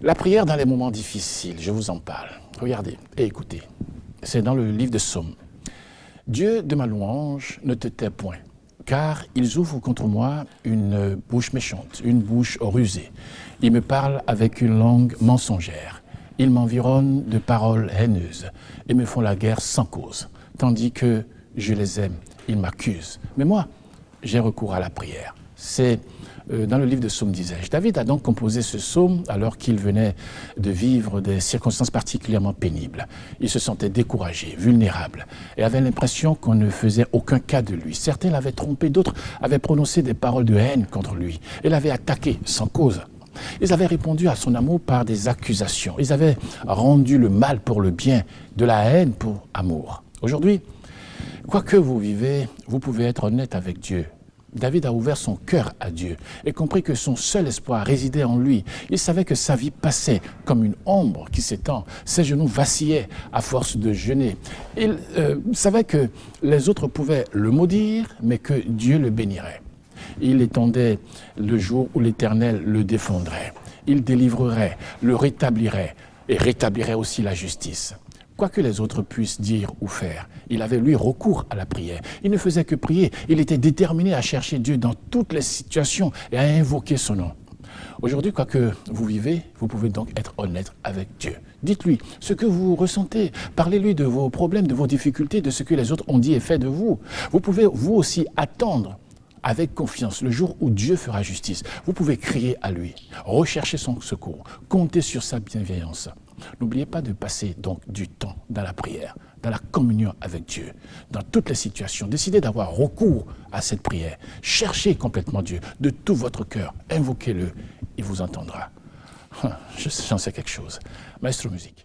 La prière dans les moments difficiles, je vous en parle. Regardez et écoutez. C'est dans le livre de Psaumes. Dieu de ma louange ne te tait point, car ils ouvrent contre moi une bouche méchante, une bouche rusée. Ils me parlent avec une langue mensongère. Ils m'environnent de paroles haineuses et me font la guerre sans cause. Tandis que je les aime, ils m'accusent. Mais moi, j'ai recours à la prière. C'est dans le livre de Psaume, disais-je. David a donc composé ce psaume alors qu'il venait de vivre des circonstances particulièrement pénibles. Il se sentait découragé, vulnérable et avait l'impression qu'on ne faisait aucun cas de lui. Certains l'avaient trompé, d'autres avaient prononcé des paroles de haine contre lui et l'avaient attaqué sans cause. Ils avaient répondu à son amour par des accusations. Ils avaient rendu le mal pour le bien, de la haine pour amour. Aujourd'hui, quoi que vous vivez, vous pouvez être honnête avec Dieu. David a ouvert son cœur à Dieu et compris que son seul espoir résidait en lui. Il savait que sa vie passait comme une ombre qui s'étend. Ses genoux vacillaient à force de jeûner. Il savait que les autres pouvaient le maudire, mais que Dieu le bénirait. Il attendait le jour où l'Éternel le défendrait. Il délivrerait, le rétablirait et rétablirait aussi la justice. Quoi que les autres puissent dire ou faire, il avait lui recours à la prière. Il ne faisait que prier. Il était déterminé à chercher Dieu dans toutes les situations et à invoquer son nom. Aujourd'hui, quoi que vous vivez, vous pouvez donc être honnête avec Dieu. Dites-lui ce que vous ressentez. Parlez-lui de vos problèmes, de vos difficultés, de ce que les autres ont dit et fait de vous. Vous pouvez vous aussi attendre avec confiance le jour où Dieu fera justice. Vous pouvez crier à lui, rechercher son secours, compter sur sa bienveillance. N'oubliez pas de passer donc du temps dans la prière, dans la communion avec Dieu, dans toutes les situations. Décidez d'avoir recours à cette prière. Cherchez complètement Dieu de tout votre cœur. Invoquez-le, il vous entendra. J'en sais quelque chose. Maestro Musique.